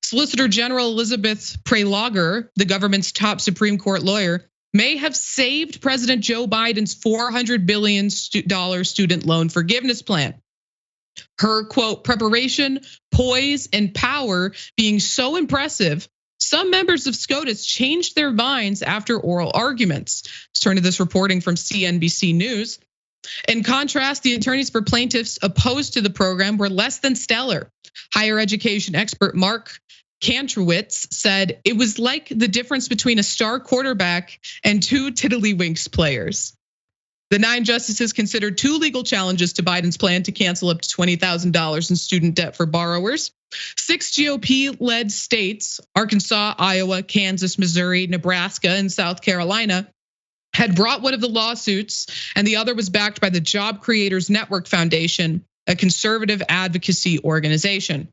Solicitor General Elizabeth Prelogar, the government's top Supreme Court lawyer, may have saved President Joe Biden's $400 billion student loan forgiveness plan. Her, quote, preparation, poise, and power being so impressive, some members of SCOTUS changed their minds after oral arguments. Let's turn to this reporting from CNBC News. In contrast, the attorneys for plaintiffs opposed to the program were less than stellar. Higher education expert Mark Kantrowitz said it was like the difference between a star quarterback and two tiddlywinks players. The 9 justices considered 2 legal challenges to Biden's plan to cancel up to $20,000 in student debt for borrowers. 6 GOP-led states, Arkansas, Iowa, Kansas, Missouri, Nebraska, and South Carolina, had brought one of the lawsuits, and the other was backed by the Job Creators Network Foundation, a conservative advocacy organization.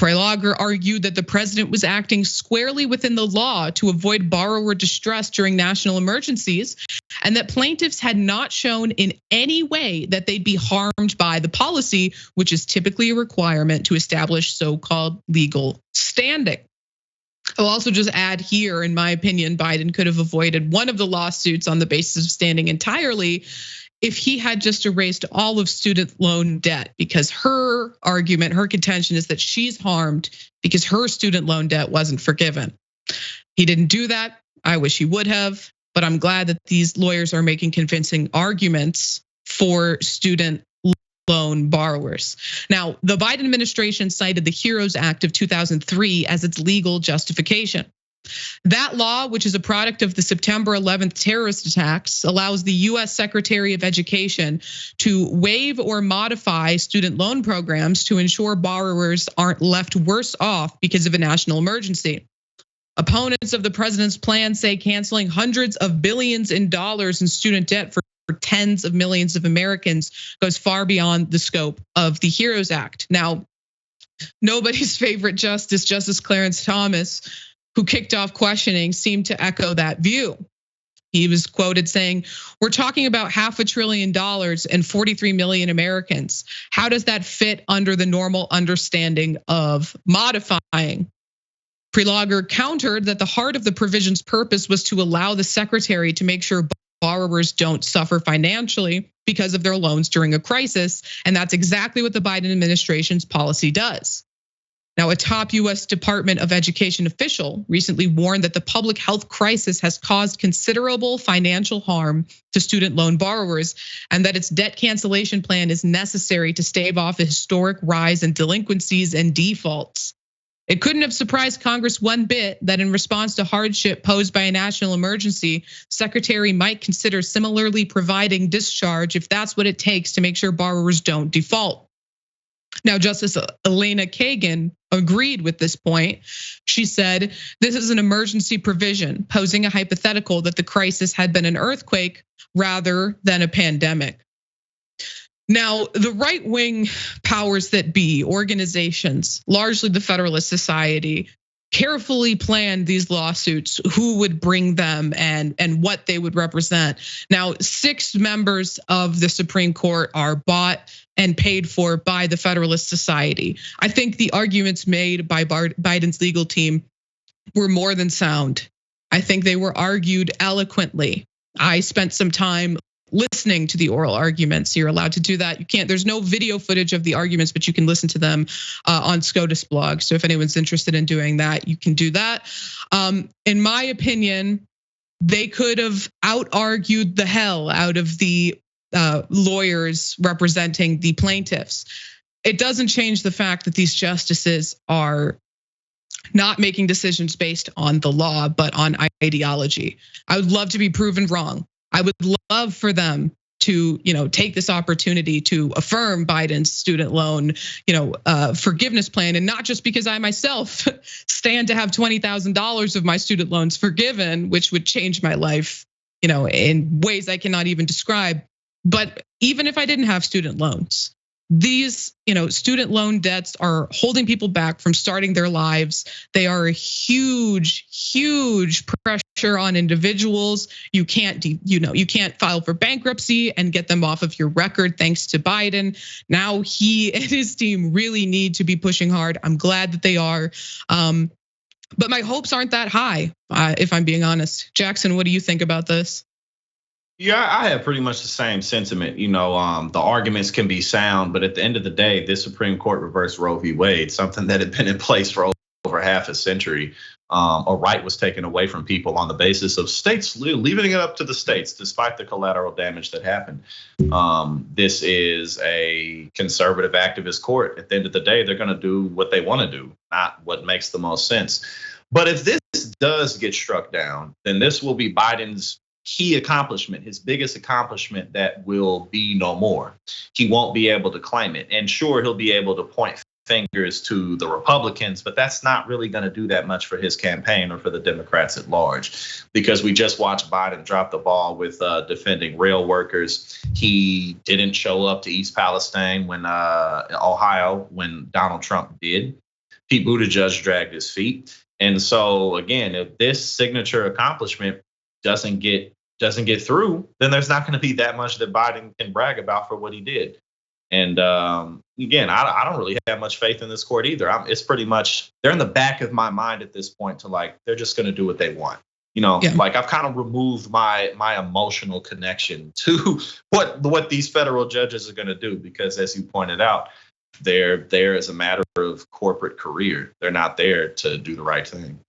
Prelogar argued that the president was acting squarely within the law to avoid borrower distress during national emergencies, and that plaintiffs had not shown in any way that they'd be harmed by the policy, which is typically a requirement to establish so-called legal standing. I'll also just add here, in my opinion, Biden could have avoided one of the lawsuits on the basis of standing entirely if he had just erased all of student loan debt, because her argument, her contention is that she's harmed because her student loan debt wasn't forgiven. He didn't do that. I wish he would have, but I'm glad that these lawyers are making convincing arguments for student loan borrowers. Now, the Biden administration cited the HEROES Act of 2003 as its legal justification. That law, which is a product of the September 11th terrorist attacks, allows the US Secretary of Education to waive or modify student loan programs to ensure borrowers aren't left worse off because of a national emergency. Opponents of the president's plan say canceling hundreds of billions in dollars in student debt for tens of millions of Americans goes far beyond the scope of the HEROES Act. Now, nobody's favorite justice, Justice Clarence Thomas, who kicked off questioning, seemed to echo that view. He was quoted saying, "We're talking about $500 billion and 43 million Americans. How does that fit under the normal understanding of modifying?" Prelogar countered that the heart of the provision's purpose was to allow the secretary to make sure borrowers don't suffer financially because of their loans during a crisis, and that's exactly what the Biden administration's policy does. Now, a top US Department of Education official recently warned that the public health crisis has caused considerable financial harm to student loan borrowers, and that its debt cancellation plan is necessary to stave off a historic rise in delinquencies and defaults. It couldn't have surprised Congress one bit that in response to hardship posed by a national emergency, Secretary might consider similarly providing discharge if that's what it takes to make sure borrowers don't default. Now, Justice Elena Kagan agreed with this point. She said, "This is an emergency provision, posing a hypothetical that the crisis had been an earthquake rather than a pandemic." Now, the right-wing powers that be, organizations, largely the Federalist Society, carefully planned these lawsuits, who would bring them and what they would represent. Now, 6 members of the Supreme Court are bought and paid for by the Federalist Society. I think the arguments made by Biden's legal team were more than sound. I think they were argued eloquently. I spent some time listening to the oral arguments. You're allowed to do that. You can't, there's no video footage of the arguments, but you can listen to them on SCOTUS blog. So if anyone's interested in doing that, you can do that. In my opinion, they could have out-argued the hell out of the lawyers representing the plaintiffs. It doesn't change the fact that these justices are not making decisions based on the law, but on ideology. I would love to be proven wrong. I would love for them to, take this opportunity to affirm Biden's student loan, forgiveness plan, and not just because I myself stand to have $20,000 of my student loans forgiven, which would change my life, in ways I cannot even describe. But even if I didn't have student loans, these, student loan debts are holding people back from starting their lives. They are a huge, huge pressure on individuals. You can't, you can't file for bankruptcy and get them off of your record thanks to Biden. Now he and his team really need to be pushing hard. I'm glad that they are. But my hopes aren't that high, if I'm being honest. Jackson, what do you think about this? Yeah, I have pretty much the same sentiment. The arguments can be sound, but at the end of the day, this Supreme Court reversed Roe v. Wade, something that had been in place for over half a century. A right was taken away from people on the basis of states leaving it up to the states, despite the collateral damage that happened. This is a conservative activist court. At the end of the day, they're going to do what they want to do, not what makes the most sense. But if this does get struck down, then this will be Biden's key accomplishment, his biggest accomplishment that will be no more. He won't be able to claim it. And sure, he'll be able to point fingers to the Republicans, but that's not really going to do that much for his campaign or for the Democrats at large, because we just watched Biden drop the ball with defending rail workers. He didn't show up to East Palestine Ohio, when Donald Trump did. Pete Buttigieg dragged his feet. And so, again, if this signature accomplishment doesn't get through, then there's not going to be that much that Biden can brag about for what he did. And again, I don't really have much faith in this court either. It's pretty much, they're in the back of my mind at this point to they're just going to do what they want. I've kind of removed my emotional connection to what these federal judges are going to do, because as you pointed out, they're there as a matter of corporate career. They're not there to do the right thing.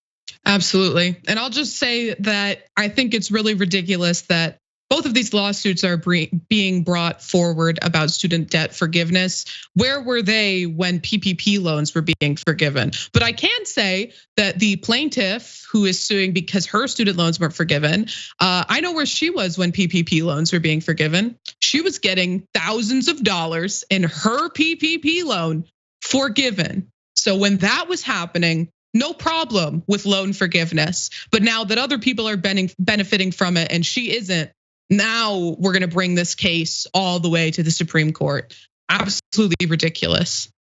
Absolutely. And I'll just say that I think it's really ridiculous that both of these lawsuits are being brought forward about student debt forgiveness. Where were they when PPP loans were being forgiven? But I can say that the plaintiff who is suing because her student loans weren't forgiven, I know where she was when PPP loans were being forgiven. She was getting thousands of dollars in her PPP loan forgiven. So when that was happening, no problem with loan forgiveness. But now that other people are benefiting from it and she isn't, now we're going to bring this case all the way to the Supreme Court. Absolutely ridiculous.